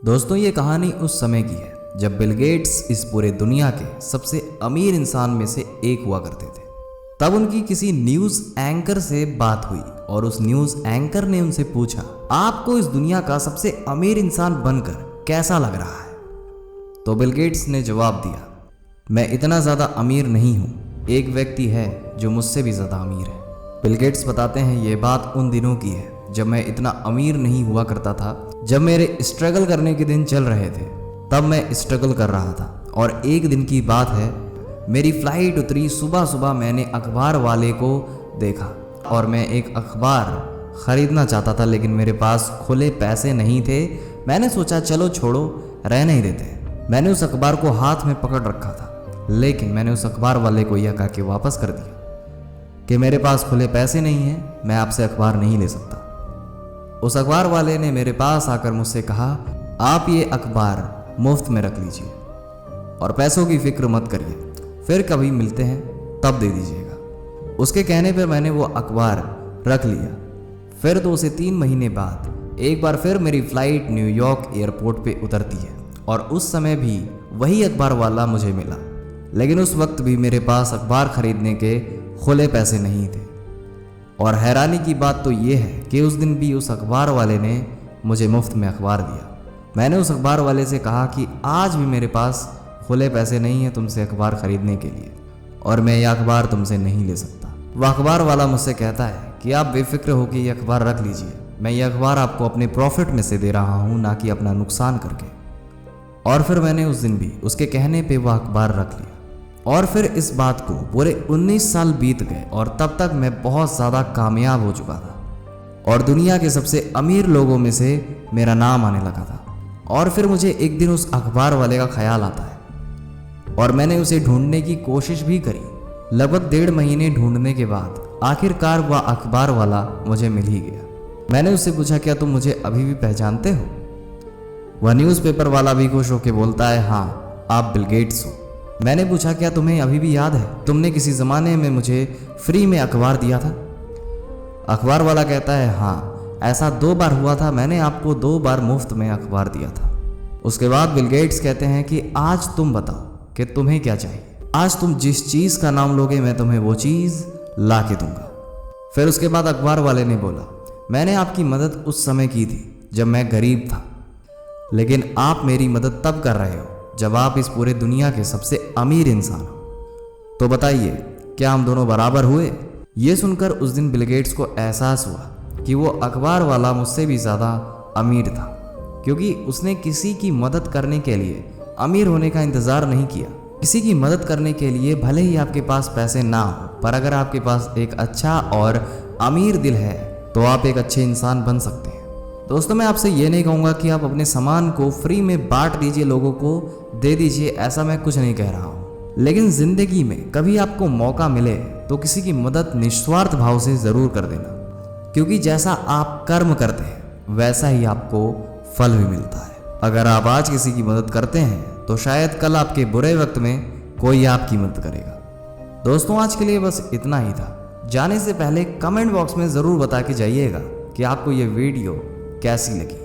दोस्तों ये कहानी उस समय की है जब बिल गेट्स इस पूरे दुनिया के सबसे अमीर इंसान में से एक हुआ करते थे। तब उनकी किसी न्यूज़ एंकर से बात हुई और उस न्यूज़ एंकर ने उनसे पूछा, आपको इस दुनिया का सबसे अमीर इंसान बनकर कैसा लग रहा है? तो बिल गेट्स ने जवाब दिया, मैं इतना ज़्यादा अमीर नहीं हूँ, एक व्यक्ति है जो मुझसे भी ज़्यादा अमीर है। बिल गेट्स बताते हैं ये बात उन दिनों की है जब मैं इतना अमीर नहीं हुआ करता था। जब मेरे स्ट्रगल करने के दिन चल रहे थे तब मैं स्ट्रगल कर रहा था और एक दिन की बात है, मेरी फ्लाइट उतरी। सुबह सुबह मैंने अखबार वाले को देखा और मैं एक अखबार ख़रीदना चाहता था, लेकिन मेरे पास खुले पैसे नहीं थे। मैंने सोचा चलो छोड़ो, रहने ही देते हैं। मैंने उस अखबार को हाथ में पकड़ रखा था, लेकिन मैंने उस अखबार वाले को यह कह के वापस कर दिया कि मेरे पास खुले पैसे नहीं हैं, मैं आपसे अखबार नहीं ले सकता। उस अखबार वाले ने मेरे पास आकर मुझसे कहा, आप ये अखबार मुफ्त में रख लीजिए और पैसों की फिक्र मत करिए, फिर कभी मिलते हैं तब दे दीजिएगा। उसके कहने पर मैंने वो अखबार रख लिया। फिर 2 से 3 महीने बाद एक बार फिर मेरी फ़्लाइट न्यूयॉर्क एयरपोर्ट पे उतरती है और उस समय भी वही अखबार वाला मुझे मिला, लेकिन उस वक्त भी मेरे पास अखबार खरीदने के खुले पैसे नहीं थे। और हैरानी की बात तो ये है कि उस दिन भी उस अखबार वाले ने मुझे मुफ्त में अखबार दिया। मैंने उस अखबार वाले से कहा कि आज भी मेरे पास खुले पैसे नहीं हैं तुमसे अखबार ख़रीदने के लिए और मैं यह अखबार तुमसे नहीं ले सकता। वह अखबार वाला मुझसे कहता है कि आप बेफिक्र होकर ये अखबार रख लीजिए, मैं ये अखबार आपको अपने प्रॉफिट में से दे रहा हूँ, ना कि अपना नुकसान करके। और फिर मैंने उस दिन भी उसके कहने पर वह अखबार रख लिया। और फिर इस बात को पूरे 19 साल बीत गए और तब तक मैं बहुत ज़्यादा कामयाब हो चुका था और दुनिया के सबसे अमीर लोगों में से मेरा नाम आने लगा था। और फिर मुझे एक दिन उस अखबार वाले का ख्याल आता है और मैंने उसे ढूंढने की कोशिश भी करी। लगभग 1.5 महीने ढूंढने के बाद आखिरकार वह अखबार वाला मुझे मिल ही गया। मैंने उससे पूछा, क्या तुम मुझे अभी भी पहचानते हो? वह न्यूज़पेपर वाला भी खुश होकर बोलता है, हाँ आप बिल गेट्स हो। मैंने पूछा, क्या तुम्हें अभी भी याद है तुमने किसी ज़माने में मुझे फ्री में अखबार दिया था? अखबार वाला कहता है, हाँ ऐसा 2 बार हुआ था, मैंने आपको 2 बार मुफ्त में अखबार दिया था। उसके बाद बिल गेट्स कहते हैं कि आज तुम बताओ कि तुम्हें क्या चाहिए। आज तुम जिस चीज़ का नाम लोगे मैं तुम्हें वो चीज़ ला के दूंगा। फिर उसके बाद अखबार वाले ने बोला, मैंने आपकी मदद उस समय की थी जब मैं गरीब था, लेकिन आप मेरी मदद तब कर रहे हो जब आप इस पूरे दुनिया के सबसे अमीर इंसान हो। तो बताइए, क्या हम दोनों बराबर हुए? ये सुनकर उस दिन बिल गेट्स को एहसास हुआ कि वो अखबार वाला मुझसे भी ज़्यादा अमीर था, क्योंकि उसने किसी की मदद करने के लिए अमीर होने का इंतज़ार नहीं किया। किसी की मदद करने के लिए भले ही आपके पास पैसे ना हो, पर अगर आपके पास एक अच्छा और अमीर दिल है तो आप एक अच्छे इंसान बन सकते हैं। दोस्तों मैं आपसे ये नहीं कहूँगा कि आप अपने सामान को फ्री में बांट दीजिए, लोगों को दे दीजिए, ऐसा मैं कुछ नहीं कह रहा हूँ। लेकिन ज़िंदगी में कभी आपको मौका मिले तो किसी की मदद निस्वार्थ भाव से ज़रूर कर देना, क्योंकि जैसा आप कर्म करते हैं वैसा ही आपको फल भी मिलता है। अगर आप आज किसी की मदद करते हैं तो शायद कल आपके बुरे वक्त में कोई आपकी मदद करेगा। दोस्तों आज के लिए बस इतना ही था। जाने से पहले कमेंट बॉक्स में ज़रूर बता के जाइएगा कि आपको ये वीडियो कैसी लगी,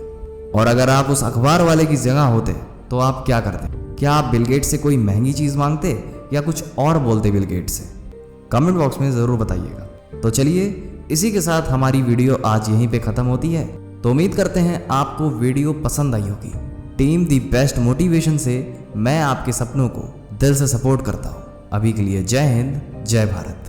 और अगर आप उस अखबार वाले की जगह होते तो आप क्या करते? क्या आप बिल गेट्स से कोई महंगी चीज़ मांगते या कुछ और बोलते बिल गेट्स से? कमेंट बॉक्स में ज़रूर बताइएगा। तो चलिए इसी के साथ हमारी वीडियो आज यहीं पे ख़त्म होती है। तो उम्मीद करते हैं आपको वीडियो पसंद आई होगी। टीम दी बेस्ट मोटिवेशन से मैं आपके सपनों को दिल से सपोर्ट करता हूँ। अभी के लिए जय हिंद, जय भारत।